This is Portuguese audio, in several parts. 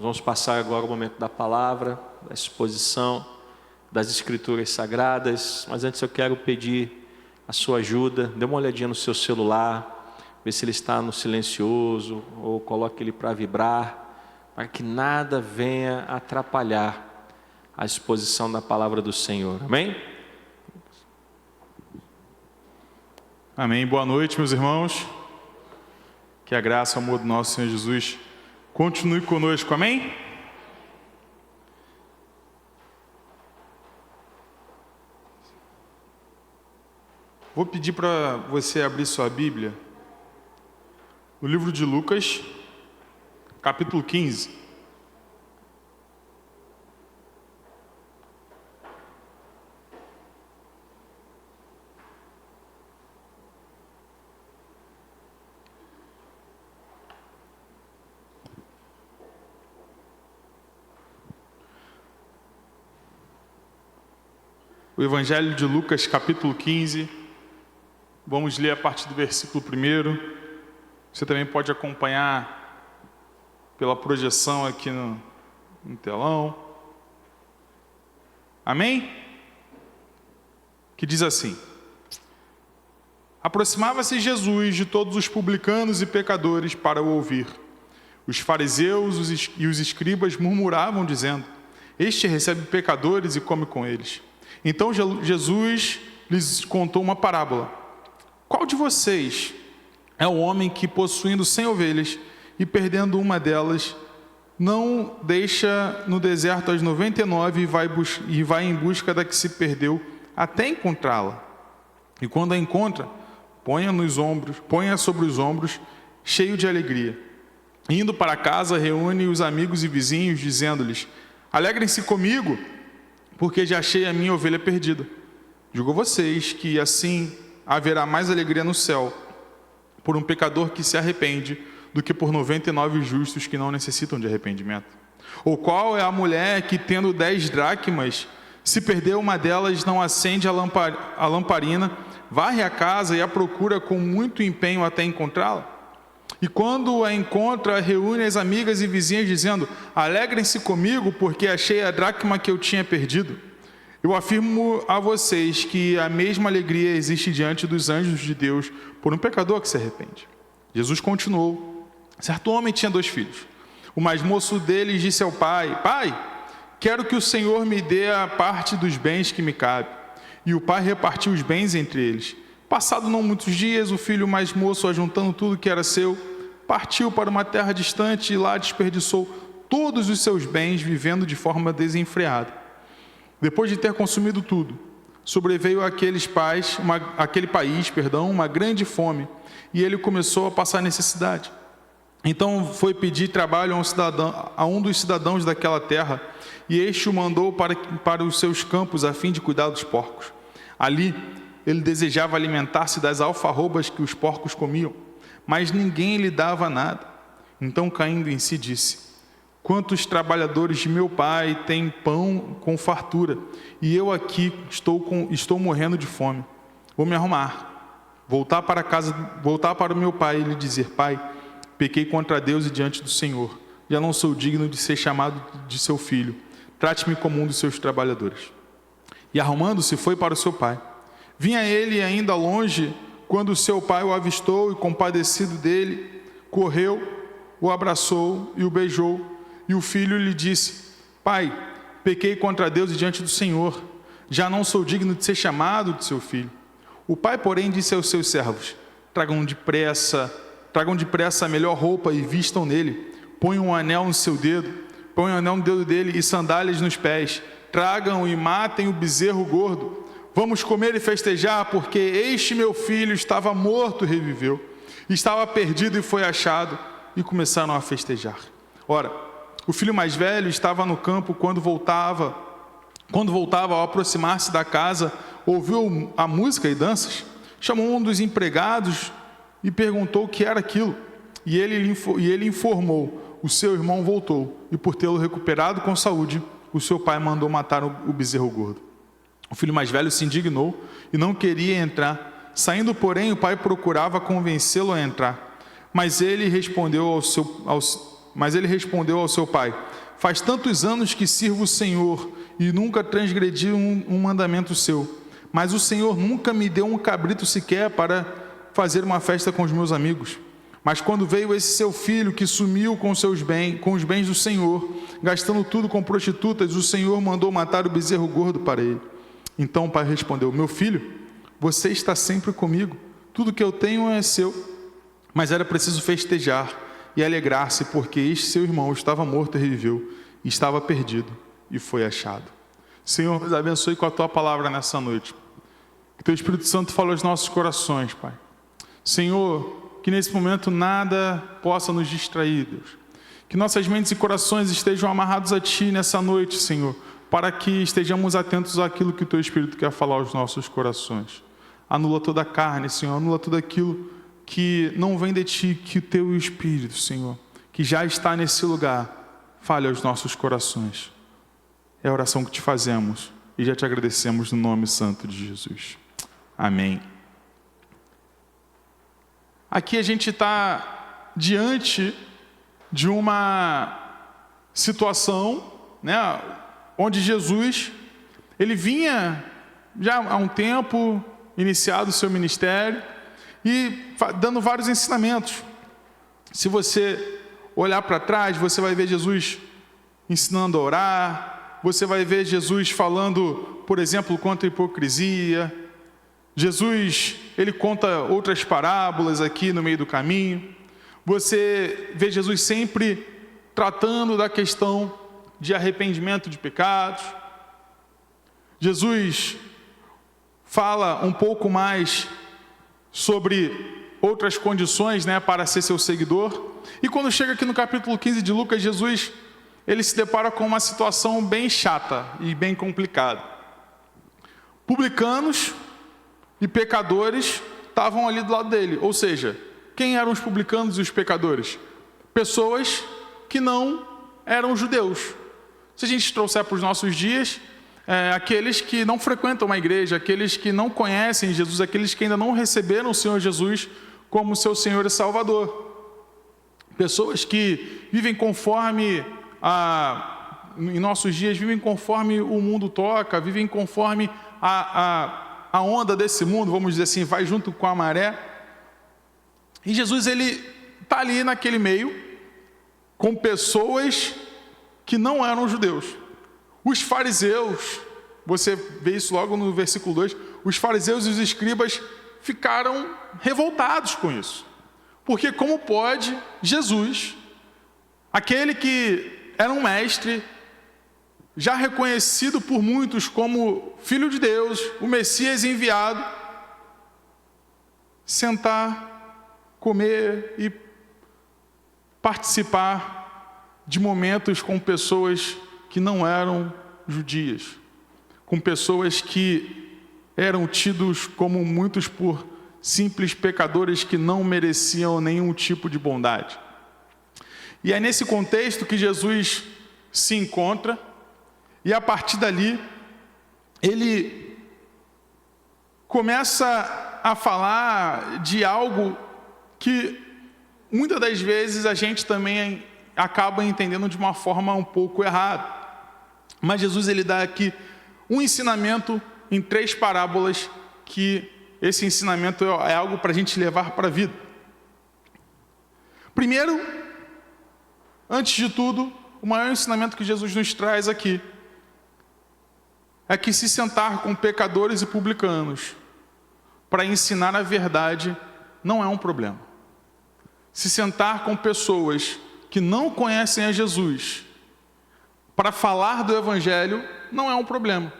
vamos passar agora o momento da palavra, da exposição das Escrituras Sagradas, mas antes eu quero pedir a sua ajuda. Dê uma olhadinha no seu celular, vê se ele está no silencioso, ou coloque ele para vibrar, para que nada venha atrapalhar a exposição da palavra do Senhor. Amém? Amém. Boa noite, meus irmãos. Que a graça e o amor do nosso Senhor Jesus continue conosco. Amém? Vou pedir para você abrir sua Bíblia no livro de Lucas, capítulo 15. O Evangelho de Lucas, capítulo 15, vamos ler a partir do versículo 1. Você também pode acompanhar pela projeção aqui no telão. Amém? Que diz assim: Aproximava-se Jesus de todos os publicanos e pecadores para o ouvir. Os fariseus e os escribas murmuravam, dizendo: Este recebe pecadores e come com eles. Então Jesus lhes contou uma parábola. Qual de vocês é o homem que, possuindo 100 ovelhas e perdendo uma delas, não deixa no deserto as 99 e vai em busca da que se perdeu até encontrá-la? E quando a encontra, põe-a sobre os ombros, cheio de alegria. Indo para casa, reúne os amigos e vizinhos, dizendo-lhes: Alegrem-se comigo, porque já achei a minha ovelha perdida. Digo a vocês que assim haverá mais alegria no céu por um pecador que se arrepende do que por 99 justos que não necessitam de arrependimento. Ou qual é a mulher que, tendo 10 dracmas, se perder uma delas, não acende a lamparina, varre a casa e a procura com muito empenho até encontrá-la? E quando a encontra, reúne as amigas e vizinhas, dizendo: Alegrem-se comigo, porque achei a dracma que eu tinha perdido. Eu afirmo a vocês que a mesma alegria existe diante dos anjos de Deus por um pecador que se arrepende. Jesus continuou: Certo homem tinha 2 filhos. O mais moço deles disse ao pai: Pai, quero que o Senhor me dê a parte dos bens que me cabe. E o pai repartiu os bens entre eles. Passado não muitos dias, o filho mais moço, ajuntando tudo que era seu, partiu para uma terra distante e lá desperdiçou todos os seus bens, vivendo de forma desenfreada. Depois de ter consumido tudo, sobreveio àquele país uma grande fome, e ele começou a passar necessidade. Então foi pedir trabalho a um dos cidadãos daquela terra, e este o mandou para os seus campos a fim de cuidar dos porcos. Ali ele desejava alimentar-se das alfarrobas que os porcos comiam, mas ninguém lhe dava nada. Então, caindo em si, disse: Quantos trabalhadores de meu pai têm pão com fartura, e eu aqui estou morrendo de fome. Vou me arrumar, voltar para o meu pai e lhe dizer: Pai, pequei contra Deus e diante do Senhor. Já não sou digno de ser chamado de seu filho. Trate-me como um dos seus trabalhadores. E arrumando-se, foi para o seu pai. Vinha ele ainda longe, quando seu pai o avistou e, compadecido dele, correu, o abraçou e o beijou. E o filho lhe disse: Pai, pequei contra Deus e diante do Senhor. Já não sou digno de ser chamado de seu filho. O pai, porém, disse aos seus servos: Tragam depressa a melhor roupa e vistam nele. Ponham um anel no seu dedo, ponham um anel no dedo dele e sandálias nos pés. Tragam e matem o bezerro gordo. Vamos comer e festejar, porque este meu filho estava morto e reviveu. Estava perdido e foi achado. E começaram a festejar. Ora, o filho mais velho estava no campo quando voltava, ao aproximar-se da casa, ouviu a música e danças. Chamou um dos empregados e perguntou o que era aquilo. E ele informou: o seu irmão voltou, e por tê-lo recuperado com saúde, o seu pai mandou matar o bezerro gordo. O filho mais velho se indignou e não queria entrar. Saindo, porém, o pai procurava convencê-lo a entrar. Mas ele respondeu ao seu pai: Faz tantos anos que sirvo o Senhor e nunca transgredi um mandamento seu. Mas o Senhor nunca me deu um cabrito sequer para fazer uma festa com os meus amigos. Mas quando veio esse seu filho que sumiu com os bens do Senhor, gastando tudo com prostitutas, o Senhor mandou matar o bezerro gordo para ele. Então o pai respondeu: meu filho, você está sempre comigo, tudo que eu tenho é seu. Mas era preciso festejar e alegrar-se, porque este seu irmão estava morto e reviveu, e estava perdido e foi achado. Senhor, nos abençoe com a tua palavra nessa noite. Que teu Espírito Santo fale aos nossos corações, Pai. Senhor, que nesse momento nada possa nos distrair, Deus. Que nossas mentes e corações estejam amarrados a Ti nessa noite, Senhor, para que estejamos atentos àquilo que o teu Espírito quer falar aos nossos corações. Anula toda a carne, Senhor, anula tudo aquilo que não vem de Ti, que o teu Espírito, Senhor, que já está nesse lugar, fale aos nossos corações. É a oração que te fazemos e já te agradecemos no nome santo de Jesus. Amém. Aqui a gente está diante de uma situação, né, onde Jesus, ele vinha já há um tempo, iniciado o seu ministério, e dando vários ensinamentos. Se você olhar para trás, você vai ver Jesus ensinando a orar, você vai ver Jesus falando, por exemplo, contra a hipocrisia. Jesus, ele conta outras parábolas aqui no meio do caminho. Você vê Jesus sempre tratando da questão de arrependimento de pecados. Jesus fala um pouco mais sobre outras condições, né, para ser seu seguidor. E quando chega aqui no capítulo 15 de Lucas, Jesus, ele se depara com uma situação bem chata e bem complicada. Publicanos e pecadores estavam ali do lado dele. Ou seja, quem eram os publicanos e os pecadores? Pessoas que não eram judeus. Se a gente trouxer para os nossos dias, aqueles que não frequentam uma igreja, aqueles que não conhecem Jesus, aqueles que ainda não receberam o Senhor Jesus como seu Senhor e Salvador. Pessoas que vivem conforme, em nossos dias, vivem conforme o mundo toca, vivem conforme a onda desse mundo, vamos dizer assim, vai junto com a maré. E Jesus, ele está ali naquele meio, com pessoas que não eram judeus. Os fariseus, você vê isso logo no versículo 2, os fariseus e os escribas ficaram revoltados com isso. Porque como pode Jesus, aquele que era um mestre, já reconhecido por muitos como Filho de Deus, o Messias enviado, sentar, comer e participar de momentos com pessoas que não eram judias, com pessoas que eram tidos como muitos por simples pecadores que não mereciam nenhum tipo de bondade. E é nesse contexto que Jesus se encontra, e a partir dali, ele começa a falar de algo que muitas das vezes a gente também acaba entendendo de uma forma um pouco errada. Mas Jesus, ele dá aqui um ensinamento em 3 parábolas, que esse ensinamento é algo para a gente levar para a vida. Primeiro, antes de tudo, o maior ensinamento que Jesus nos traz aqui é que se sentar com pecadores e publicanos para ensinar a verdade não é um problema. Se sentar com pessoas que não conhecem a Jesus para falar do Evangelho não é um problema.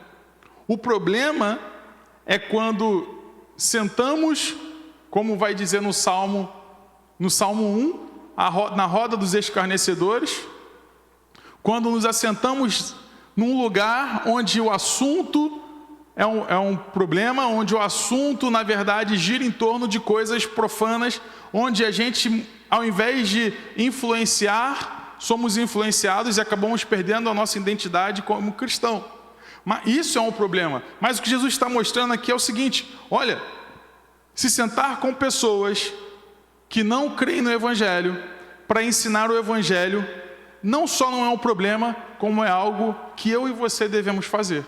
O problema é quando sentamos, como vai dizer no Salmo 1, na roda dos escarnecedores, quando nos assentamos num lugar onde o assunto é um problema, onde o assunto, na verdade, gira em torno de coisas profanas, onde a gente, ao invés de influenciar, somos influenciados e acabamos perdendo a nossa identidade como cristão. Mas isso é um problema. Mas o que Jesus está mostrando aqui é o seguinte: olha, se sentar com pessoas que não creem no Evangelho para ensinar o Evangelho não só não é um problema, como é algo que eu e você devemos fazer.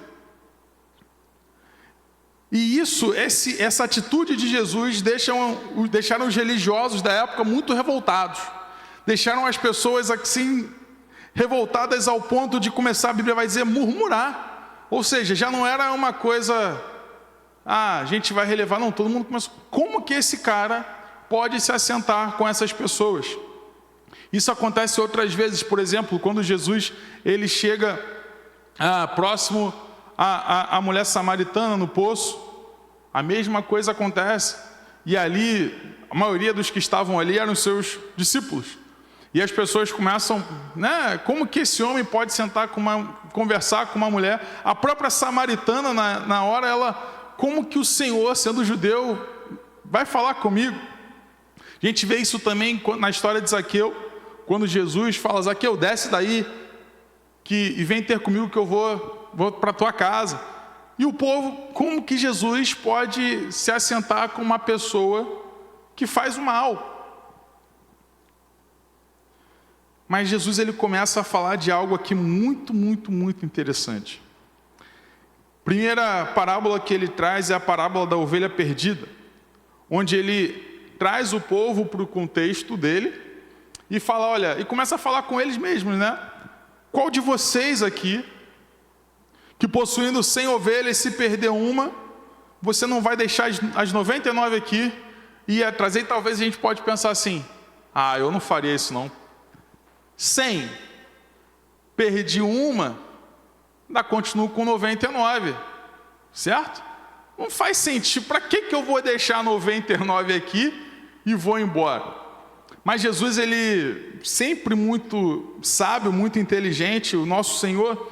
E essa atitude de Jesus deixaram os religiosos da época muito revoltados. Deixaram as pessoas assim revoltadas ao ponto de começar, a Bíblia vai dizer, murmurar. Ou seja, já não era uma coisa, a gente vai relevar, não, todo mundo começou. Como que esse cara pode se assentar com essas pessoas? Isso acontece outras vezes, por exemplo, quando Jesus ele chega próximo à mulher samaritana no poço, a mesma coisa acontece, e ali, a maioria dos que estavam ali eram seus discípulos, e as pessoas começam, como que esse homem pode conversar com uma mulher? A própria samaritana, na hora, como que o Senhor, sendo judeu, vai falar comigo? A gente vê isso também na história de Zaqueu, quando Jesus fala, Zaqueu, desce daí, e vem ter comigo que eu vou para a tua casa. E o povo, como que Jesus pode se assentar com uma pessoa que faz o mal? Mas Jesus ele começa a falar de algo aqui muito, muito, muito interessante. Primeira parábola que ele traz é a parábola da ovelha perdida, onde ele traz o povo para o contexto dele e fala, e começa a falar com eles mesmos, Qual de vocês aqui, que possuindo 100 ovelhas, se perder uma, você não vai deixar as 99 aqui e ia trazer? E talvez a gente pode pensar assim, eu não faria isso não. 100, perdi uma, ainda continuo com 99, certo? Não faz sentido, para que eu vou deixar 99 aqui e vou embora? Mas Jesus, ele sempre muito sábio, muito inteligente, o nosso Senhor,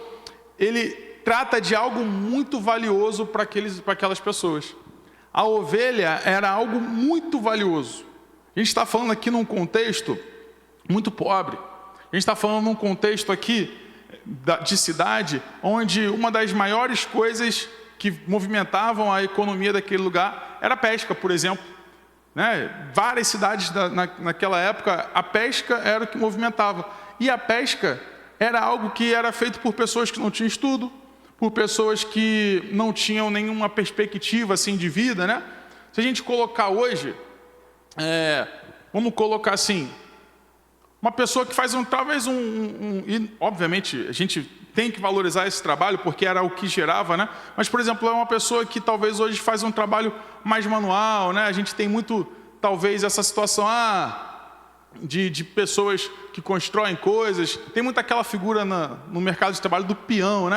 ele trata de algo muito valioso para aquelas pessoas. A ovelha era algo muito valioso. A gente está falando aqui num contexto muito pobre. A gente está falando num contexto aqui de cidade, onde uma das maiores coisas que movimentavam a economia daquele lugar era a pesca, por exemplo. Várias cidades naquela época, a pesca era o que movimentava. E a pesca era algo que era feito por pessoas que não tinham estudo, por pessoas que não tinham nenhuma perspectiva assim de vida, Se a gente colocar hoje, vamos colocar assim, uma pessoa que faz talvez e obviamente a gente tem que valorizar esse trabalho porque era o que gerava, Mas, por exemplo, é uma pessoa que talvez hoje faz um trabalho mais manual, A gente tem muito, talvez, essa situação, de pessoas que constroem coisas. Tem muito aquela figura no mercado de trabalho do peão,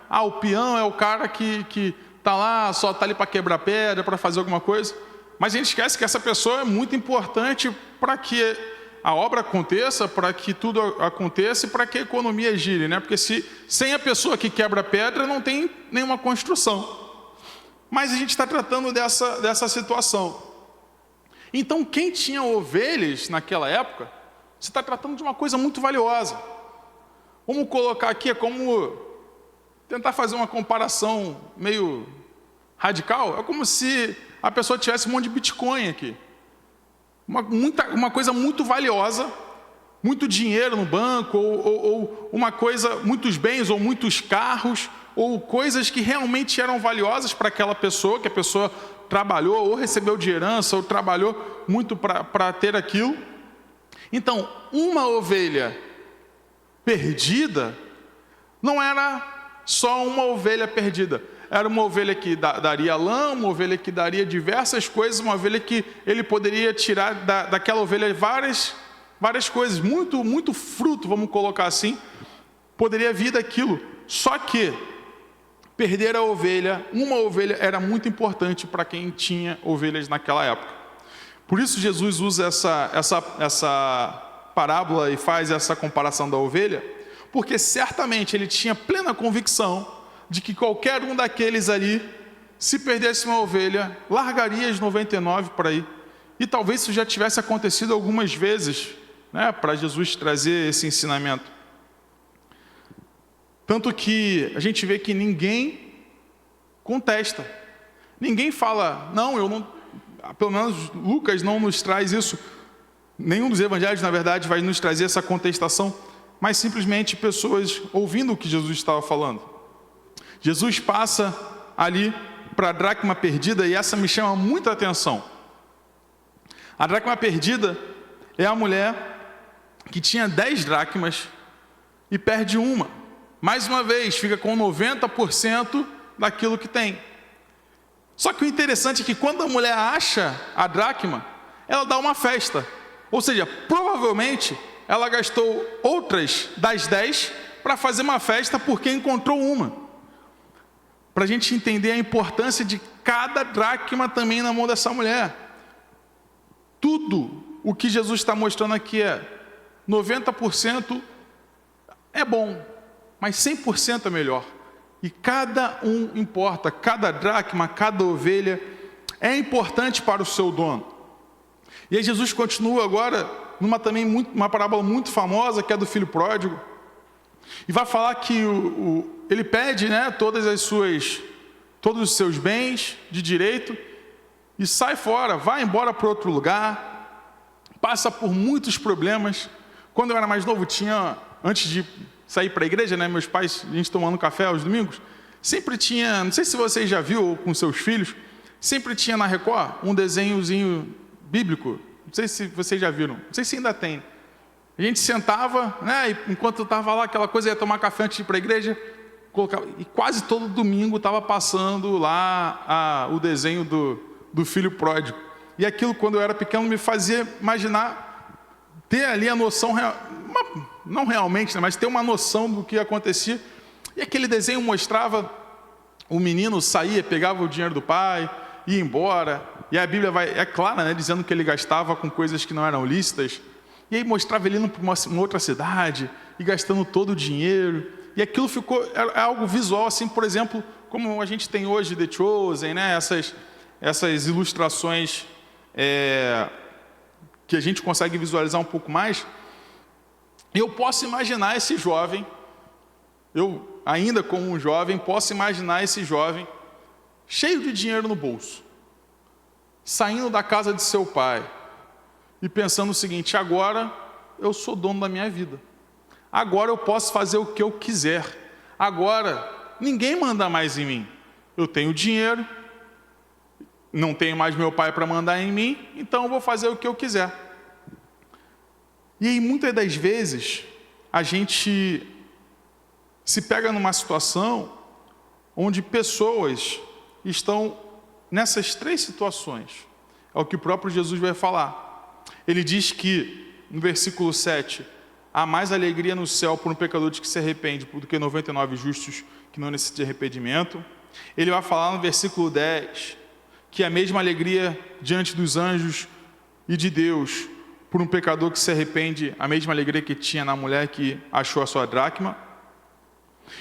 o peão é o cara que está lá, só está ali para quebrar pedra, para fazer alguma coisa. Mas a gente esquece que essa pessoa é muito importante para que a obra aconteça, para que tudo aconteça e para que a economia gire, Porque sem a pessoa que quebra pedra não tem nenhuma construção. Mas a gente está tratando dessa situação. Então, quem tinha ovelhas naquela época, você está tratando de uma coisa muito valiosa. Vamos colocar aqui, como tentar fazer uma comparação meio radical. É como se a pessoa tivesse um monte de Bitcoin aqui. Uma coisa muito valiosa, muito dinheiro no banco, ou uma coisa, muitos bens, ou muitos carros, ou coisas que realmente eram valiosas para aquela pessoa, que a pessoa trabalhou, ou recebeu de herança, ou trabalhou muito para ter aquilo. Então, uma ovelha perdida não era só uma ovelha perdida. Era uma ovelha que daria lã, uma ovelha que daria diversas coisas, uma ovelha que ele poderia tirar daquela ovelha várias coisas, muito, muito fruto, vamos colocar assim, poderia vir daquilo. Só que perder uma ovelha era muito importante para quem tinha ovelhas naquela época. Por isso Jesus usa essa parábola e faz essa comparação da ovelha, porque certamente ele tinha plena convicção de que qualquer um daqueles ali, se perdesse uma ovelha, largaria as 99 para ir. E talvez isso já tivesse acontecido algumas vezes, para Jesus trazer esse ensinamento. Tanto que a gente vê que ninguém contesta. Ninguém fala, eu não... Pelo menos Lucas não nos traz isso. Nenhum dos evangelhos, na verdade, vai nos trazer essa contestação. mas simplesmente pessoas ouvindo o que Jesus estava falando. Jesus passa ali para a dracma perdida, e essa me chama muita atenção. A dracma perdida é a mulher que tinha 10 dracmas e perde uma. Mais uma vez, fica com 90% daquilo que tem. Só que o interessante é que quando a mulher acha a dracma, ela dá uma festa. Ou seja, provavelmente ela gastou outras das 10 para fazer uma festa porque encontrou uma. Para a gente entender a importância de cada dracma também na mão dessa mulher. Tudo o que Jesus está mostrando aqui é 90% é bom, mas 100% é melhor. E cada um importa, cada dracma, cada ovelha é importante para o seu dono. E aí Jesus continua agora uma parábola muito famosa, que é do filho pródigo, e vai falar que ele pede, né, todos os seus bens de direito e sai fora, vai embora para outro lugar, passa por muitos problemas. Quando eu era mais novo, antes de sair para a igreja, né, meus pais, a gente tomando café aos domingos, sempre tinha, não sei se vocês já viram com seus filhos, sempre tinha na Record um desenhozinho bíblico, não sei se vocês já viram, não sei se ainda tem. A gente sentava, né, e enquanto eu estava lá, aquela coisa, ia tomar café antes de ir para a igreja, e quase todo domingo estava passando lá o desenho do filho pródigo. E aquilo, quando eu era pequeno, me fazia imaginar, ter ali a noção, não realmente, né, mas ter uma noção do que acontecia. E aquele desenho mostrava o menino saía, pegava o dinheiro do pai, ia embora, e a Bíblia é clara, né, dizendo que ele gastava com coisas que não eram lícitas, e aí mostrava ele indo para uma outra cidade, e gastando todo o dinheiro, e aquilo é algo visual, assim, por exemplo, como a gente tem hoje The Chosen, né, essas ilustrações que a gente consegue visualizar um pouco mais. Eu posso imaginar esse jovem, eu ainda como um jovem, posso imaginar esse jovem cheio de dinheiro no bolso, saindo da casa de seu pai e pensando o seguinte: agora eu sou dono da minha vida, agora eu posso fazer o que eu quiser, agora ninguém manda mais em mim, eu tenho dinheiro, não tenho mais meu pai para mandar em mim, então eu vou fazer o que eu quiser. E aí, muitas das vezes, a gente se pega numa situação onde pessoas estão nessas 3 situações. É o que o próprio Jesus vai falar. Ele diz que, no versículo 7, há mais alegria no céu por um pecador que se arrepende do que 99 justos que não necessitam de arrependimento. Ele vai falar no versículo 10 que a mesma alegria diante dos anjos e de Deus por um pecador que se arrepende, a mesma alegria que tinha na mulher que achou a sua dracma.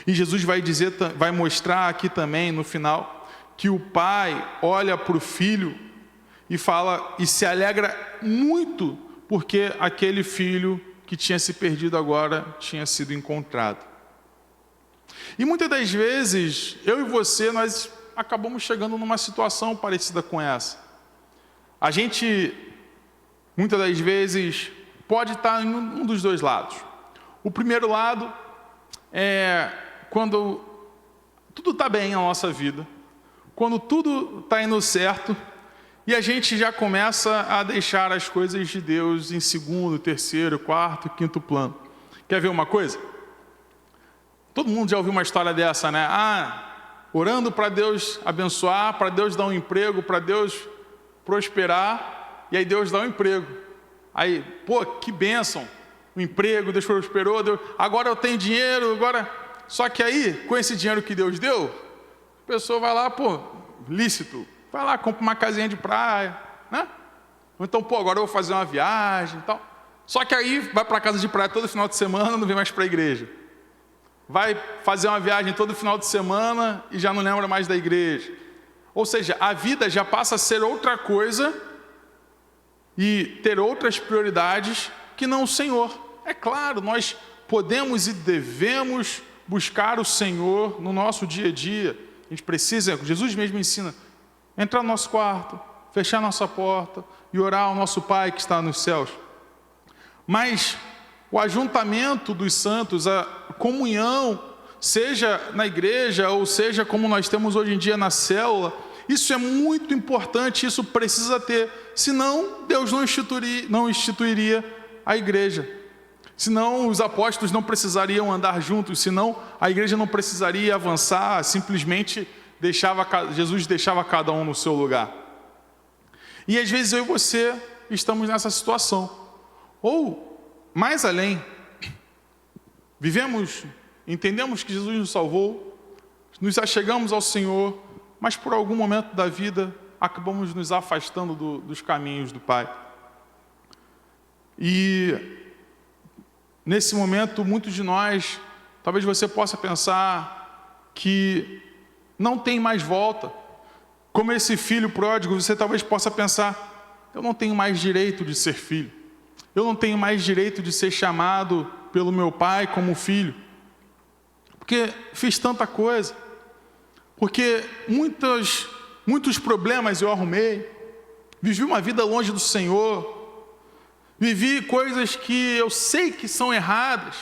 E Jesus vai mostrar aqui também no final que o pai olha para o filho e fala e se alegra muito porque aquele filho que tinha se perdido agora tinha sido encontrado. E muitas das vezes eu e você, nós acabamos chegando numa situação parecida com essa. A gente, muitas das vezes, pode estar em um dos 2 lados. O primeiro lado é quando tudo está bem na nossa vida, quando tudo está indo certo, e a gente já começa a deixar as coisas de Deus em 2º, 3º, 4º, 5º plano. Quer ver uma coisa? Todo mundo já ouviu uma história dessa, né? Orando para Deus abençoar, para Deus dar um emprego, para Deus prosperar, e aí Deus dá um emprego. Aí, pô, que bênção, um emprego, Deus prosperou, agora eu tenho dinheiro, agora... Só que aí, com esse dinheiro que Deus deu, a pessoa vai lá, pô, lícito, vai lá, compra uma casinha de praia, né? Ou então, pô, agora eu vou fazer uma viagem e tal. Só que aí vai para a casa de praia todo final de semana, não vem mais para a igreja. Vai fazer uma viagem todo final de semana e já não lembra mais da igreja. Ou seja, a vida já passa a ser outra coisa e ter outras prioridades que não o Senhor. É claro, nós podemos e devemos buscar o Senhor no nosso dia a dia. A gente precisa, Jesus mesmo ensina, entrar no nosso quarto, fechar nossa porta e orar ao nosso Pai que está nos céus. Mas o ajuntamento dos santos, a comunhão, seja na igreja ou seja como nós temos hoje em dia na célula, isso é muito importante, isso precisa ter, senão Deus não instituiria a igreja, senão os apóstolos não precisariam andar juntos, senão a igreja não precisaria avançar, simplesmente Jesus deixava cada um no seu lugar. E às vezes eu e você estamos nessa situação, ou mais além, entendemos que Jesus nos salvou, nos achegamos ao Senhor, mas por algum momento da vida acabamos nos afastando dos caminhos do Pai. E nesse momento, muitos de nós, talvez você possa pensar que não tem mais volta. Como esse filho pródigo, você talvez possa pensar: eu não tenho mais direito de ser filho. Eu não tenho mais direito de ser chamado pelo meu pai como filho. Porque fiz tanta coisa. Porque muitos problemas eu arrumei. Vivi uma vida longe do Senhor. Vivi coisas que eu sei que são erradas.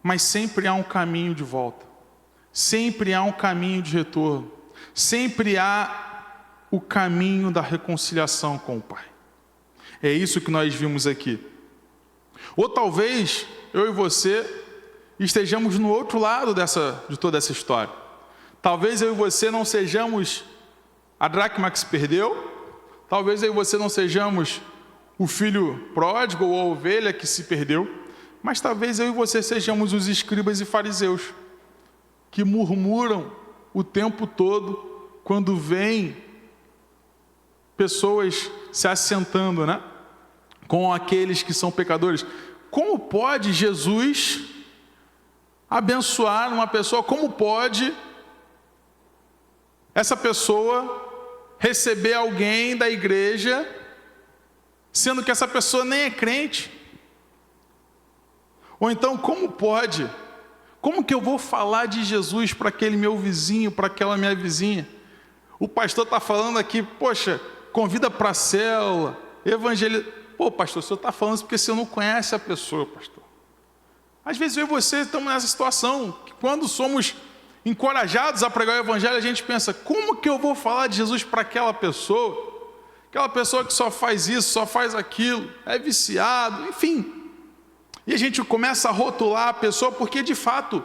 Mas sempre há um caminho de volta. Sempre há um caminho de retorno. Sempre há o caminho da reconciliação com o Pai. É isso que nós vimos aqui. Ou talvez eu e você estejamos no outro lado de toda essa história. Talvez eu e você não sejamos a dracma que se perdeu. Talvez eu e você não sejamos o filho pródigo ou a ovelha que se perdeu. Mas talvez eu e você sejamos os escribas e fariseus, que murmuram o tempo todo quando vêm pessoas se assentando, né, com aqueles que são pecadores. Como pode Jesus abençoar uma pessoa? Como pode essa pessoa receber alguém da igreja, sendo que essa pessoa nem é crente? Ou então, como pode? Como que eu vou falar de Jesus para aquele meu vizinho, para aquela minha vizinha? O pastor está falando aqui, poxa, convida para a célula, evangeliza. Pô, pastor, o senhor está falando isso porque você não conhece a pessoa, pastor. Às vezes eu e você estamos nessa situação, que quando somos encorajados a pregar o evangelho, a gente pensa: como que eu vou falar de Jesus para aquela pessoa? Aquela pessoa que só faz isso, só faz aquilo, é viciado, enfim. E a gente começa a rotular a pessoa, porque de fato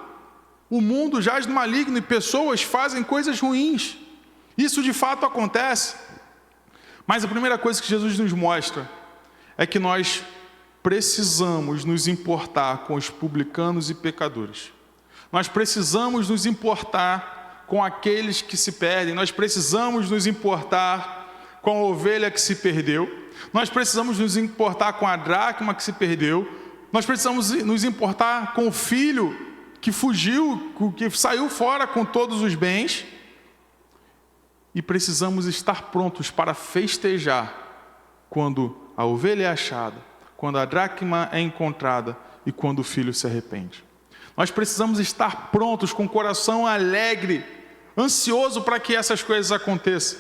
o mundo jaz no maligno e pessoas fazem coisas ruins. Isso de fato acontece. Mas a primeira coisa que Jesus nos mostra é que nós precisamos nos importar com os publicanos e pecadores. Nós precisamos nos importar com aqueles que se perdem. Nós precisamos nos importar com a ovelha que se perdeu. Nós precisamos nos importar com a dracma que se perdeu. Nós precisamos nos importar com o filho que fugiu, que saiu fora com todos os bens. E precisamos estar prontos para festejar quando a ovelha é achada, quando a dracma é encontrada e quando o filho se arrepende. Nós precisamos estar prontos, com o coração alegre, ansioso para que essas coisas aconteçam.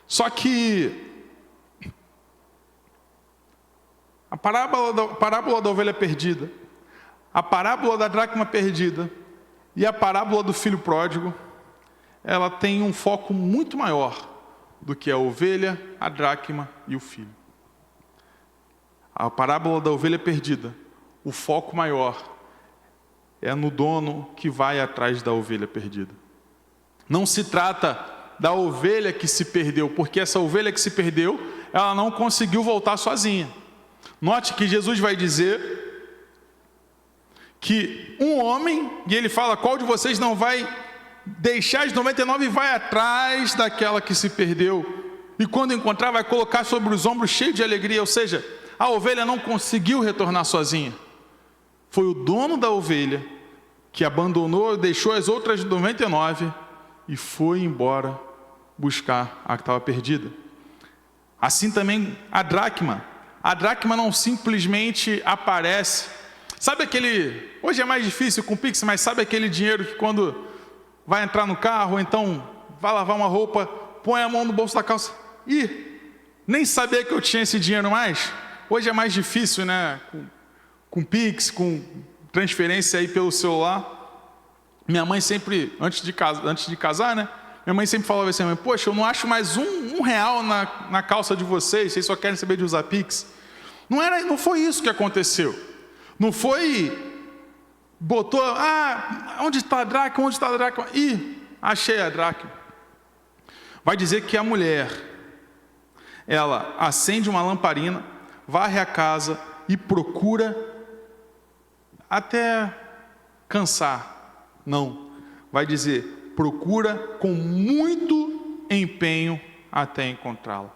Só que a parábola da ovelha perdida, a parábola da dracma perdida e a parábola do filho pródigo, ela tem um foco muito maior do que a ovelha, a dracma e o filho. A parábola da ovelha perdida, o foco maior é no dono que vai atrás da ovelha perdida. Não se trata da ovelha que se perdeu, porque essa ovelha que se perdeu, ela não conseguiu voltar sozinha. Note que Jesus vai dizer que um homem, e ele fala: qual de vocês não vai deixar as 99 e vai atrás daquela que se perdeu? E quando encontrar, vai colocar sobre os ombros cheio de alegria. Ou seja, a ovelha não conseguiu retornar sozinha. Foi o dono da ovelha que abandonou, deixou as outras 99 e foi embora buscar a que estava perdida. Assim também a dracma. A dracma não simplesmente aparece. Sabe aquele... Hoje é mais difícil com o Pix, mas sabe aquele dinheiro que quando vai entrar no carro, ou então vai lavar uma roupa, põe a mão no bolso da calça e nem saber que eu tinha esse dinheiro mais. Hoje é mais difícil, né? Com Pix, com transferência aí pelo celular. Minha mãe sempre, antes de casar, né? Minha mãe sempre falava assim: poxa, eu não acho mais um real na calça de vocês só querem saber de usar Pix. Não foi isso que aconteceu. Não foi, botou, onde está a dracma, onde está a dracma? Ih, achei a dracma. Vai dizer que a mulher, ela acende uma lamparina, varre a casa e procura até cansar. Não, vai dizer, procura com muito empenho até encontrá-la.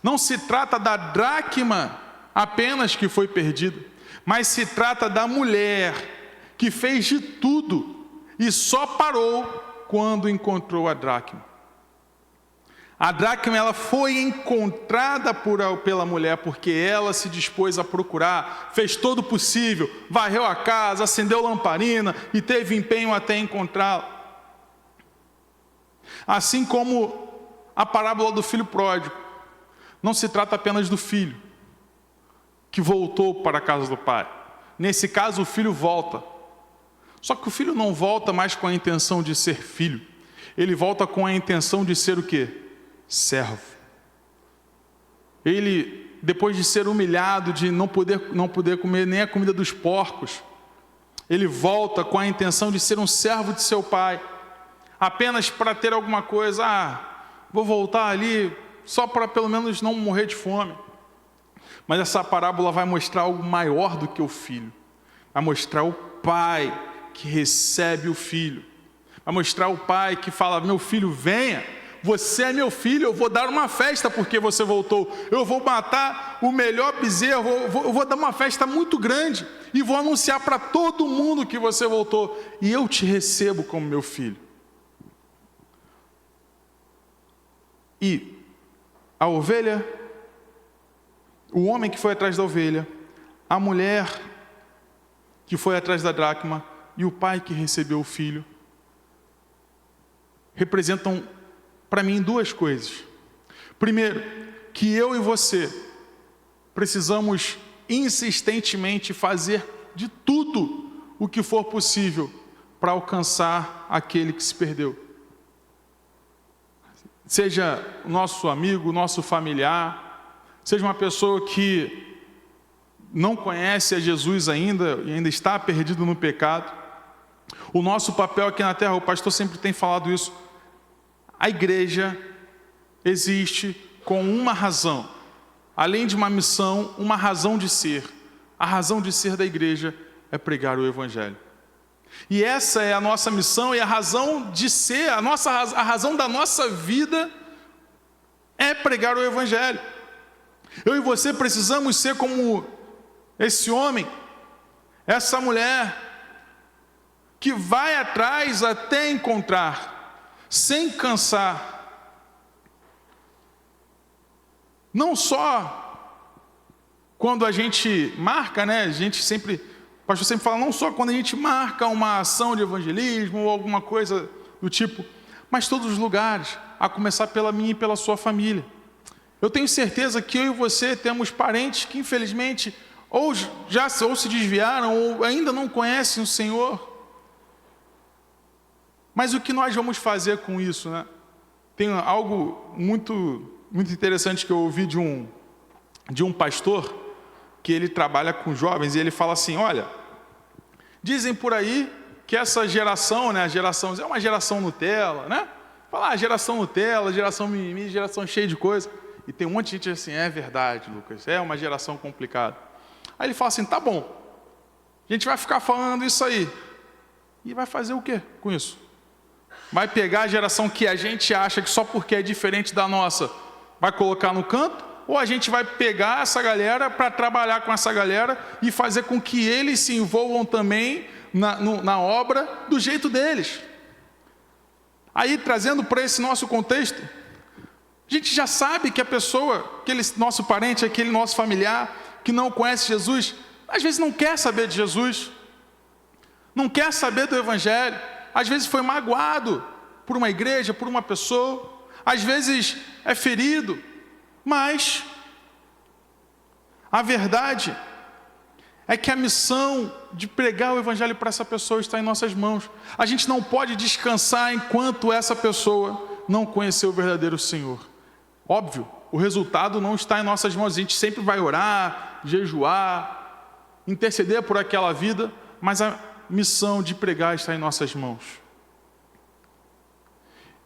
Não se trata da dracma apenas que foi perdida, mas se trata da mulher que fez de tudo e só parou quando encontrou a dracma. A dracma, ela foi encontrada pela mulher porque ela se dispôs a procurar, fez todo o possível, varreu a casa, acendeu lamparina e teve empenho até encontrá-la. Assim como a parábola do filho pródigo, não se trata apenas do filho que voltou para a casa do pai. Nesse caso, o filho volta. Só que o filho não volta mais com a intenção de ser filho. Ele volta com a intenção de ser o quê? Servo. Ele, depois de ser humilhado, de não poder comer nem a comida dos porcos, ele volta com a intenção de ser um servo de seu pai, apenas para ter alguma coisa. Vou voltar ali só para pelo menos não morrer de fome. Mas essa parábola vai mostrar algo maior do que o filho. Vai mostrar o pai que recebe o filho. Vai mostrar o pai que fala: meu filho, venha. Você é meu filho, eu vou dar uma festa porque você voltou. Eu vou matar o melhor bezerro, eu vou dar uma festa muito grande e vou anunciar para todo mundo que você voltou. E eu te recebo como meu filho. E a ovelha, o homem que foi atrás da ovelha, a mulher que foi atrás da dracma e o pai que recebeu o filho, representam para mim duas coisas. Primeiro, que eu e você precisamos insistentemente fazer de tudo o que for possível para alcançar aquele que se perdeu. Seja o nosso amigo, nosso familiar, seja uma pessoa que não conhece a Jesus ainda e ainda está perdido no pecado. O nosso papel aqui na terra, o pastor sempre tem falado isso, a igreja existe com uma razão, além de uma missão, uma razão de ser. A razão de ser da igreja é pregar o evangelho. E essa é a nossa missão e a razão de ser, a razão da nossa vida é pregar o evangelho. Eu e você precisamos ser como esse homem, essa mulher, que vai atrás até encontrar, sem cansar. Não só quando a gente marca, né? O pastor sempre fala, não só quando a gente marca uma ação de evangelismo ou alguma coisa do tipo, mas todos os lugares, a começar pela minha e pela sua família. Eu tenho certeza que eu e você temos parentes que infelizmente ou se desviaram ou ainda não conhecem o Senhor. Mas o que nós vamos fazer com isso, né? Tem algo muito, muito interessante que eu ouvi de um pastor, que ele trabalha com jovens, e ele fala assim, olha, dizem por aí que essa geração, né, é uma geração Nutella, né? Fala, geração Nutella, geração mimimi, geração cheia de coisa. E tem um monte de gente assim, é verdade, Lucas, é uma geração complicada. Aí ele fala assim, tá bom, a gente vai ficar falando isso aí. E vai fazer o quê com isso? Vai pegar a geração que a gente acha que só porque é diferente da nossa, vai colocar no canto? Ou a gente vai pegar essa galera para trabalhar com essa galera e fazer com que eles se envolvam também na obra do jeito deles? Aí, trazendo para esse nosso contexto, a gente já sabe que a pessoa, aquele nosso parente, aquele nosso familiar, que não conhece Jesus, às vezes não quer saber de Jesus, não quer saber do Evangelho, às vezes foi magoado por uma igreja, por uma pessoa, às vezes é ferido, Mas a verdade é que a missão de pregar o evangelho para essa pessoa está em nossas mãos. A gente não pode descansar enquanto essa pessoa não conhecer o verdadeiro Senhor. Óbvio, o resultado não está em nossas mãos. A gente sempre vai orar, jejuar, interceder por aquela vida, mas a missão de pregar está em nossas mãos.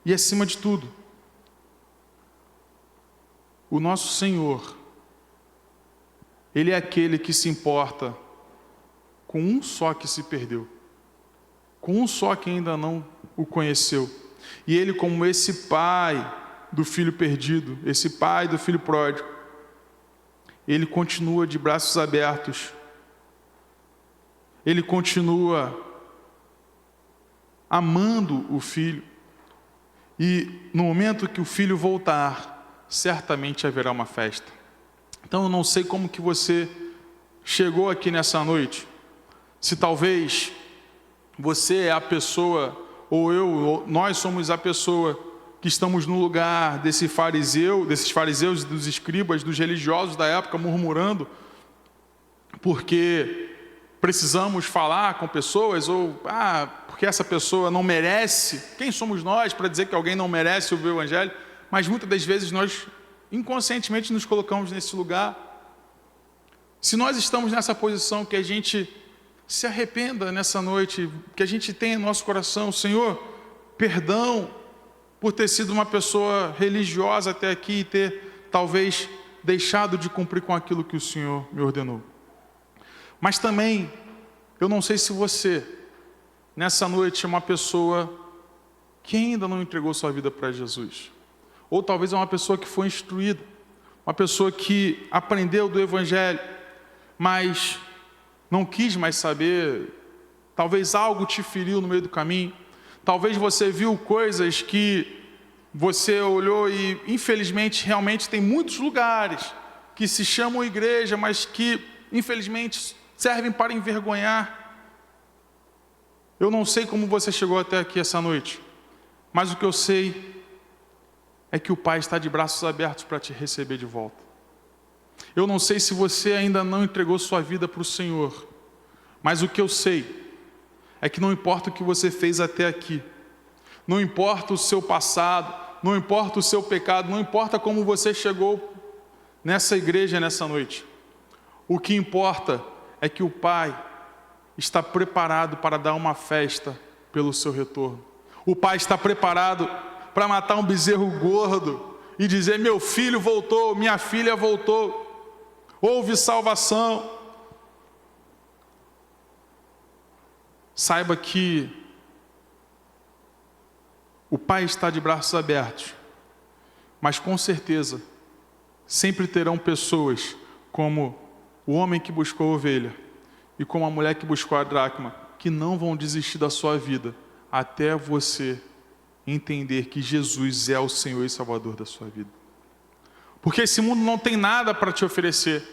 E acima de tudo, o nosso Senhor, Ele é aquele que se importa com um só que se perdeu, com um só que ainda não o conheceu. E Ele, como esse pai do filho perdido, esse pai do filho pródigo, Ele continua de braços abertos, Ele continua amando o filho, e no momento que o filho voltar, certamente haverá uma festa. Então eu não sei como que você chegou aqui nessa noite, se talvez você é a pessoa, ou nós somos a pessoa que estamos no lugar desses fariseus, dos escribas, dos religiosos da época, murmurando, porque precisamos falar com pessoas, ou porque essa pessoa não merece. Quem somos nós para dizer que alguém não merece ouvir o evangelho? Mas muitas das vezes nós inconscientemente nos colocamos nesse lugar. Se nós estamos nessa posição, que a gente se arrependa nessa noite, que a gente tenha em nosso coração, Senhor, perdão por ter sido uma pessoa religiosa até aqui e ter talvez deixado de cumprir com aquilo que o Senhor me ordenou. Mas também, eu não sei se você, nessa noite, é uma pessoa que ainda não entregou sua vida para Jesus. Ou talvez é uma pessoa que foi instruída, uma pessoa que aprendeu do Evangelho, mas não quis mais saber. Talvez algo te feriu no meio do caminho. Talvez você viu coisas que você olhou e, infelizmente, realmente tem muitos lugares que se chamam igreja, mas que, infelizmente, servem para envergonhar. Eu não sei como você chegou até aqui essa noite, mas o que eu sei é que o Pai está de braços abertos para te receber de volta. Eu não sei se você ainda não entregou sua vida para o Senhor, mas o que eu sei é que não importa o que você fez até aqui, não importa o seu passado, não importa o seu pecado, não importa como você chegou nessa igreja nessa noite. O que importa é que o Pai está preparado para dar uma festa pelo seu retorno. O Pai está preparado para matar um bezerro gordo e dizer: meu filho voltou, minha filha voltou, houve salvação. Saiba que o Pai está de braços abertos, mas com certeza sempre terão pessoas como o homem que buscou a ovelha e como a mulher que buscou a dracma, que não vão desistir da sua vida até você entender que Jesus é o Senhor e Salvador da sua vida. Porque esse mundo não tem nada para te oferecer.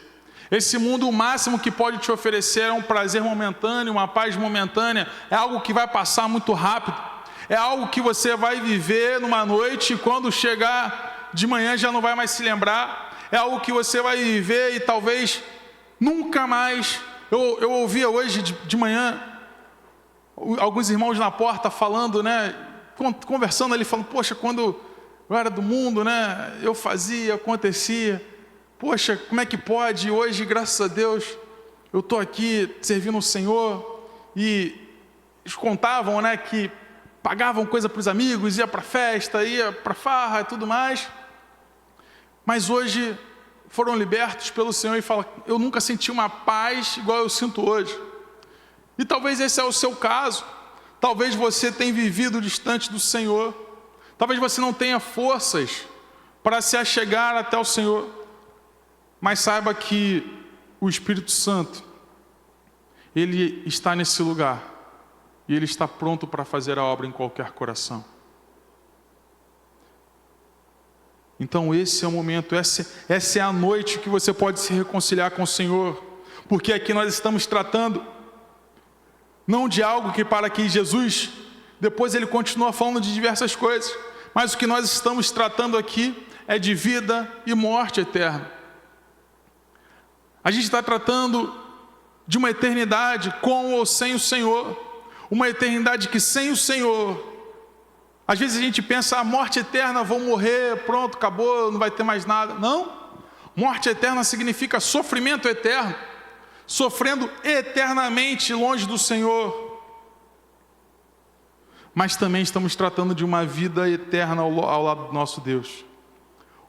Esse mundo, o máximo que pode te oferecer é um prazer momentâneo, uma paz momentânea, é algo que vai passar muito rápido, é algo que você vai viver numa noite e quando chegar de manhã já não vai mais se lembrar, é algo que você vai viver e talvez nunca mais. Eu ouvia hoje de manhã alguns irmãos na porta falando, conversando ali, falando: poxa, quando eu era do mundo, eu fazia, acontecia, poxa, como é que pode? Hoje, graças a Deus, eu estou aqui servindo o Senhor. E eles contavam, que pagavam coisa para os amigos, ia para festa, ia para farra e tudo mais, mas hoje foram libertos pelo Senhor e falam: eu nunca senti uma paz igual eu sinto hoje. E talvez esse é o seu caso. Talvez você tenha vivido distante do Senhor. Talvez você não tenha forças para se achegar até o Senhor. Mas saiba que o Espírito Santo, Ele está nesse lugar. E Ele está pronto para fazer a obra em qualquer coração. Então esse é o momento, essa é a noite que você pode se reconciliar com o Senhor. Porque aqui nós estamos tratando não de algo que para que Jesus, depois Ele continua falando de diversas coisas, mas o que nós estamos tratando aqui é de vida e morte eterna. A gente está tratando de uma eternidade com ou sem o Senhor. Uma eternidade que sem o Senhor, às vezes a gente pensa, a morte eterna, vou morrer, pronto, acabou, não vai ter mais nada. Não. Morte eterna significa sofrimento eterno. Sofrendo eternamente longe do Senhor. Mas também estamos tratando de uma vida eterna ao lado do nosso Deus.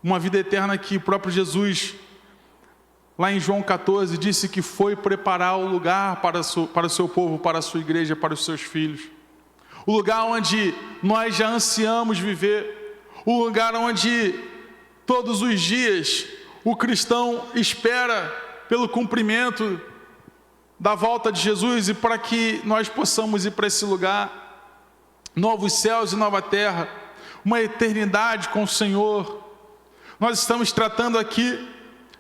Uma vida eterna que o próprio Jesus, lá em João 14, disse que foi preparar o lugar para o seu povo, para a sua igreja, para os seus filhos. O lugar onde nós já ansiamos viver. O lugar onde todos os dias o cristão espera pelo cumprimento da volta de Jesus e para que nós possamos ir para esse lugar. Novos céus e nova terra, uma eternidade com o Senhor. Nós estamos tratando aqui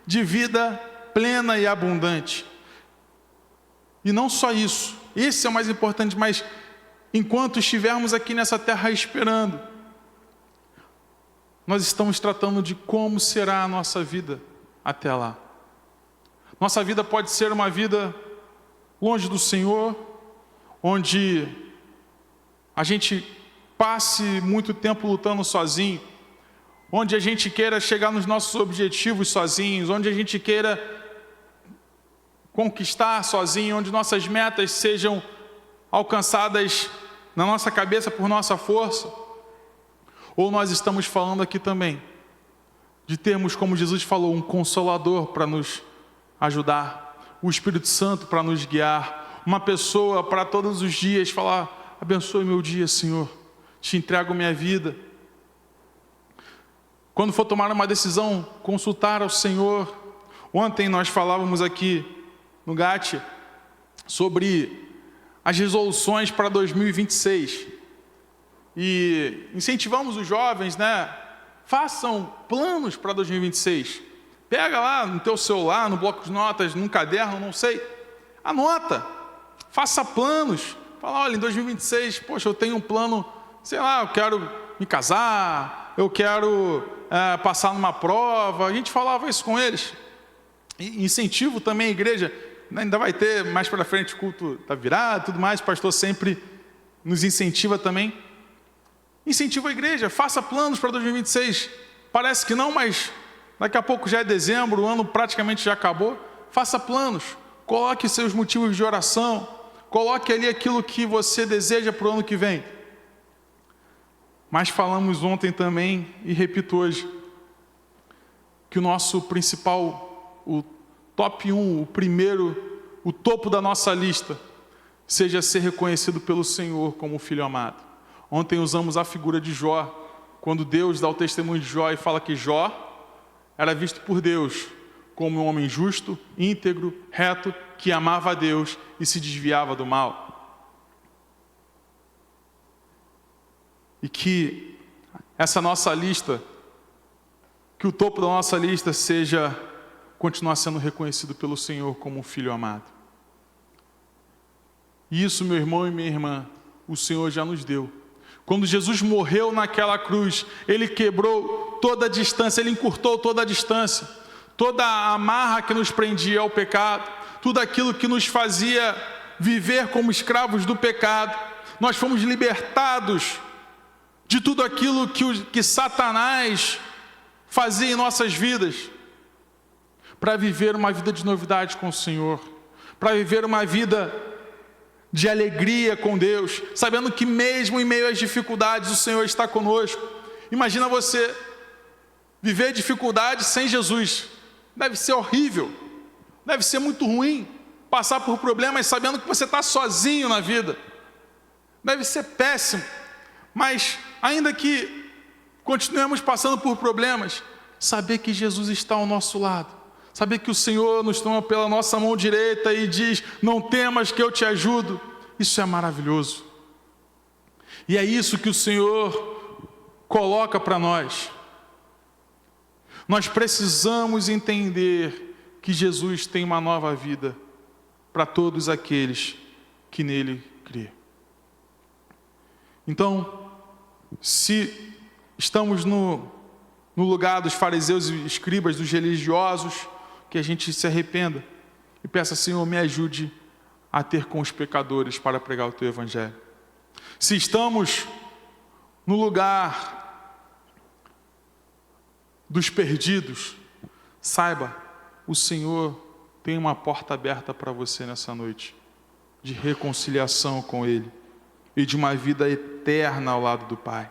de vida plena e abundante. E não só isso, esse é o mais importante, mas enquanto estivermos aqui nessa terra esperando, nós estamos tratando de como será a nossa vida até lá. Nossa vida pode ser uma vida longe do Senhor, onde a gente passe muito tempo lutando sozinho, onde a gente queira chegar nos nossos objetivos sozinhos, onde a gente queira conquistar sozinho, onde nossas metas sejam alcançadas na nossa cabeça por nossa força. Ou nós estamos falando aqui também de termos, como Jesus falou, um consolador para nos ajudar, o Espírito Santo para nos guiar, uma pessoa para todos os dias falar: abençoe meu dia, Senhor, te entrego minha vida. Quando for tomar uma decisão, consultar ao Senhor. Ontem nós falávamos aqui no GAT sobre as resoluções para 2026. E incentivamos os jovens, né? Façam planos para 2026. Pega lá no teu celular, no bloco de notas, num caderno, não sei. Anota. Faça planos. Fala, olha, em 2026, poxa, eu tenho um plano, sei lá, eu quero me casar, eu quero passar numa prova. A gente falava isso com eles. E incentivo também a igreja, ainda vai ter mais para frente culto da virada, tudo mais, o pastor sempre nos incentiva também. Incentiva a igreja, faça planos para 2026. Parece que não, mas daqui a pouco já é dezembro, o ano praticamente já acabou. Faça planos, coloque seus motivos de oração, coloque ali aquilo que você deseja para o ano que vem. Mas falamos ontem também, e repito hoje, que o nosso principal, o top 1, o primeiro, o topo da nossa lista, seja ser reconhecido pelo Senhor como filho amado. Ontem usamos a figura de Jó, quando Deus dá o testemunho de Jó e fala que Jó era visto por Deus como um homem justo, íntegro, reto, que amava a Deus e se desviava do mal. E que essa nossa lista, que o topo da nossa lista seja continuar sendo reconhecido pelo Senhor como um filho amado. E isso, meu irmão e minha irmã, o Senhor já nos deu. Quando Jesus morreu naquela cruz, Ele quebrou toda a distância, Ele encurtou toda a distância, toda a amarra que nos prendia ao pecado, tudo aquilo que nos fazia viver como escravos do pecado. Nós fomos libertados de tudo aquilo que Satanás fazia em nossas vidas, para viver uma vida de novidade com o Senhor, para viver uma vida de alegria com Deus, sabendo que mesmo em meio às dificuldades o Senhor está conosco. Imagina você viver dificuldades sem Jesus. Deve ser horrível, deve ser muito ruim passar por problemas sabendo que você está sozinho na vida. Deve ser péssimo, mas ainda que continuemos passando por problemas, saber que Jesus está ao nosso lado, saber que o Senhor nos toma pela nossa mão direita e diz: não temas que eu te ajudo, isso é maravilhoso. E é isso que o Senhor coloca para nós. Nós precisamos entender que Jesus tem uma nova vida para todos aqueles que nele crê. Então, se estamos no no lugar dos fariseus e escribas, dos religiosos, que a gente se arrependa e peça: Senhor, me ajude a ter com os pecadores para pregar o teu evangelho. Se estamos no lugar dos perdidos, saiba, o Senhor tem uma porta aberta para você nessa noite, de reconciliação com Ele e de uma vida eterna ao lado do Pai.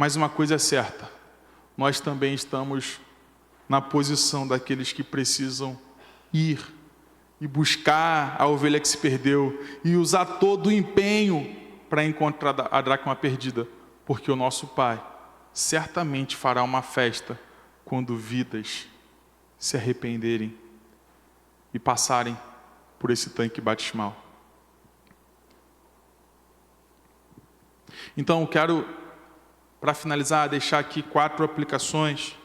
Mas uma coisa é certa, nós também estamos na posição daqueles que precisam ir e buscar a ovelha que se perdeu e usar todo o empenho para encontrar a dracma perdida, porque o nosso Pai certamente fará uma festa quando vidas se arrependerem e passarem por esse tanque batismal. Então, quero, para finalizar, deixar aqui 4 aplicações.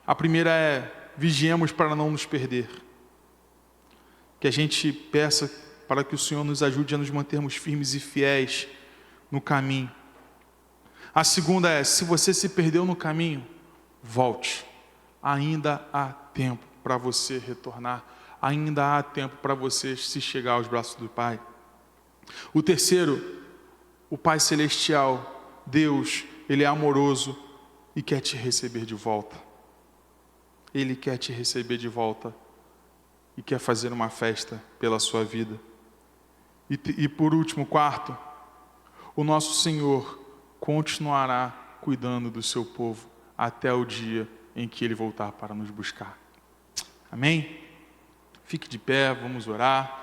A primeira é: vigiemos para não nos perder. Que a gente peça para que o Senhor nos ajude a nos mantermos firmes e fiéis no caminho. A segunda é: se você se perdeu no caminho, volte. Ainda há tempo para você retornar. Ainda há tempo para você se chegar aos braços do Pai. O terceiro, o Pai Celestial, Deus, Ele é amoroso e quer te receber de volta. Ele quer te receber de volta e quer fazer uma festa pela sua vida. E por último, quarto, o nosso Senhor continuará cuidando do seu povo até o dia em que Ele voltar para nos buscar. Amém? Fique de pé, vamos orar.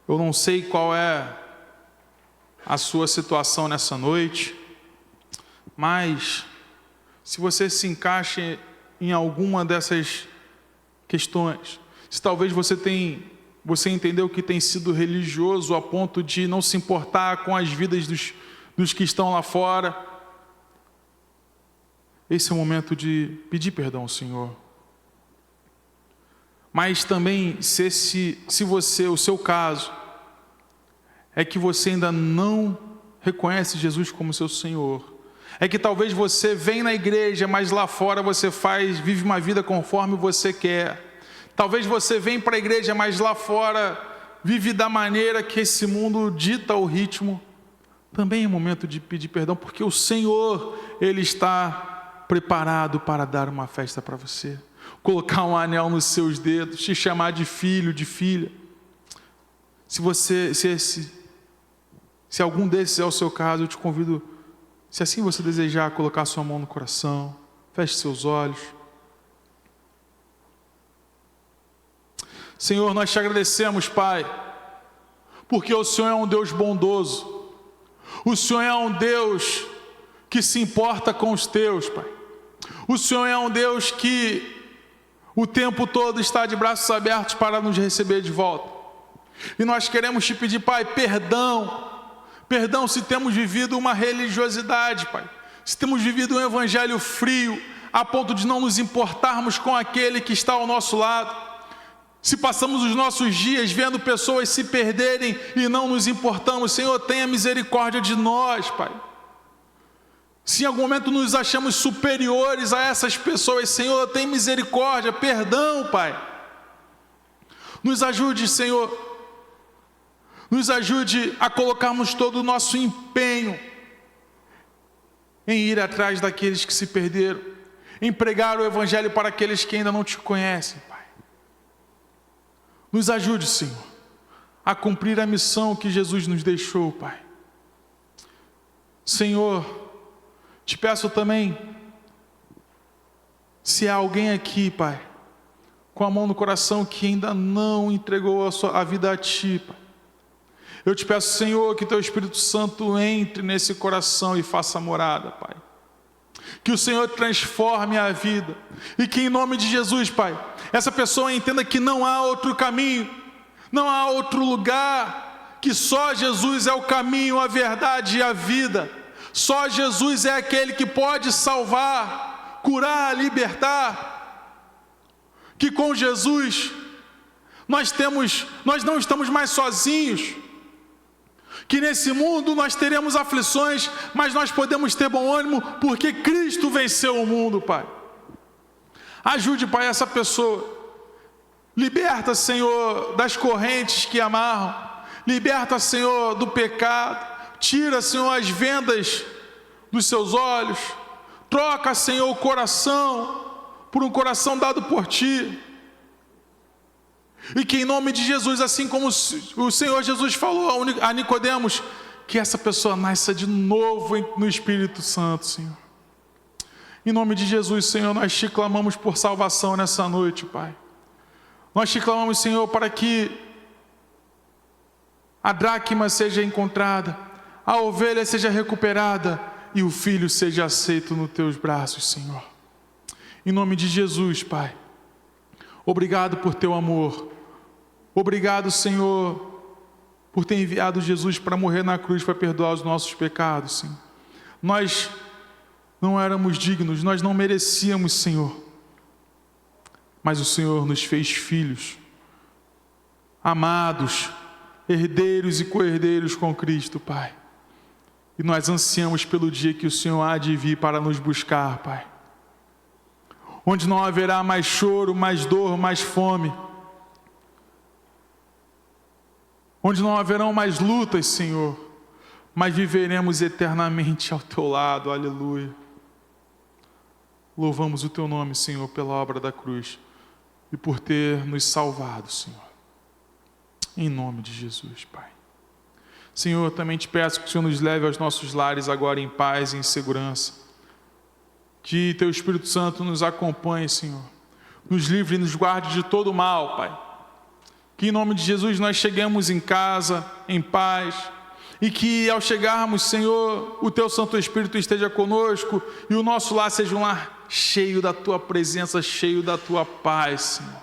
Eu não sei qual é a sua situação nessa noite, mas se você se encaixa em alguma dessas questões, se talvez você entendeu que tem sido religioso a ponto de não se importar com as vidas dos que estão lá fora, esse é o momento de pedir perdão ao Senhor. Mas também, se o seu caso é que você ainda não reconhece Jesus como seu Senhor, é que talvez você vem na igreja, mas lá fora você vive uma vida conforme você quer. Talvez você vem para a igreja, mas lá fora vive da maneira que esse mundo dita o ritmo. Também é momento de pedir perdão, porque o Senhor, Ele está preparado para dar uma festa para você, colocar um anel nos seus dedos, te chamar de filho, de filha. Se algum desses é o seu caso, eu te convido, se assim você desejar, a colocar sua mão no coração, feche seus olhos. Senhor, nós te agradecemos, Pai, porque o Senhor é um Deus bondoso. O Senhor é um Deus que se importa com os teus, Pai. O Senhor é um Deus que o tempo todo está de braços abertos para nos receber de volta. E nós queremos te pedir, Pai, perdão se temos vivido uma religiosidade, Pai. Se temos vivido um evangelho frio, a ponto de não nos importarmos com aquele que está ao nosso lado. Se passamos os nossos dias vendo pessoas se perderem e não nos importamos, Senhor, tenha misericórdia de nós, Pai. Se em algum momento nos achamos superiores a essas pessoas, Senhor, tenha misericórdia, perdão, Pai. Nos ajude, Senhor. Nos ajude a colocarmos todo o nosso empenho em ir atrás daqueles que se perderam, em pregar o Evangelho para aqueles que ainda não te conhecem, Pai. Nos ajude, Senhor, a cumprir a missão que Jesus nos deixou, Pai. Senhor, te peço também, se há alguém aqui, Pai, com a mão no coração que ainda não entregou a vida a Ti, Pai, eu te peço, Senhor, que Teu Espírito Santo entre nesse coração e faça morada, Pai. Que o Senhor transforme a vida e que em nome de Jesus, Pai, essa pessoa entenda que não há outro caminho, não há outro lugar, que só Jesus é o caminho, a verdade e a vida. Só Jesus é aquele que pode salvar, curar, libertar. Que com Jesus Nós não estamos mais sozinhos. Que nesse mundo nós teremos aflições, mas nós podemos ter bom ânimo, porque Cristo venceu o mundo, Pai. Ajude, Pai, essa pessoa. Liberta, Senhor, das correntes que amarram. Liberta, Senhor, do pecado. Tira, Senhor, as vendas dos seus olhos. Troca, Senhor, o coração por um coração dado por Ti. E que em nome de Jesus, assim como o Senhor Jesus falou a Nicodemos, que essa pessoa nasça de novo no Espírito Santo, Senhor. Em nome de Jesus, Senhor, nós te clamamos por salvação nessa noite, Pai. Nós te clamamos, Senhor, para que a dracma seja encontrada, a ovelha seja recuperada e o filho seja aceito nos teus braços, Senhor. Em nome de Jesus, Pai. Obrigado por teu amor. Obrigado, Senhor, por ter enviado Jesus para morrer na cruz, para perdoar os nossos pecados, Senhor. Nós não éramos dignos, nós não merecíamos, Senhor. Mas o Senhor nos fez filhos, amados, herdeiros e co-herdeiros com Cristo, Pai. E nós ansiamos pelo dia que o Senhor há de vir para nos buscar, Pai. Onde não haverá mais choro, mais dor, mais fome. Onde não haverão mais lutas, Senhor, mas viveremos eternamente ao Teu lado, aleluia. Louvamos o Teu nome, Senhor, pela obra da cruz e por ter nos salvado, Senhor. Em nome de Jesus, Pai. Senhor, eu também te peço que o Senhor nos leve aos nossos lares agora em paz e em segurança. Que Teu Espírito Santo nos acompanhe, Senhor. Nos livre e nos guarde de todo mal, Pai. Que em nome de Jesus nós cheguemos em casa, em paz. E que ao chegarmos, Senhor, o Teu Santo Espírito esteja conosco. E o nosso lar seja um lar cheio da Tua presença, cheio da Tua paz, Senhor.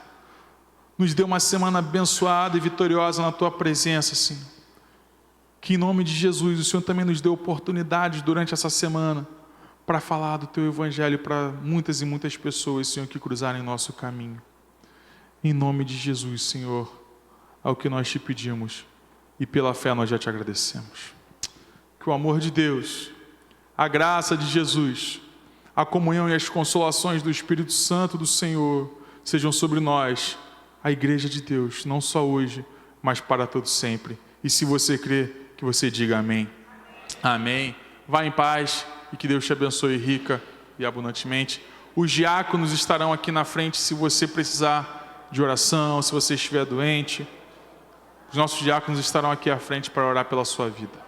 Nos dê uma semana abençoada e vitoriosa na Tua presença, Senhor. Que em nome de Jesus o Senhor também nos dê oportunidades durante essa semana para falar do Teu Evangelho para muitas e muitas pessoas, Senhor, que cruzarem nosso caminho. Em nome de Jesus, Senhor, é o que nós te pedimos e pela fé nós já te agradecemos. Que o amor de Deus, a graça de Jesus, a comunhão e as consolações do Espírito Santo do Senhor sejam sobre nós, a Igreja de Deus, não só hoje, mas para todo sempre. E se você crê, que você diga amém. Amém. Vá em paz e que Deus te abençoe rica e abundantemente. Os diáconos estarão aqui na frente se você precisar de oração, se você estiver doente. Os nossos diáconos estarão aqui à frente para orar pela sua vida.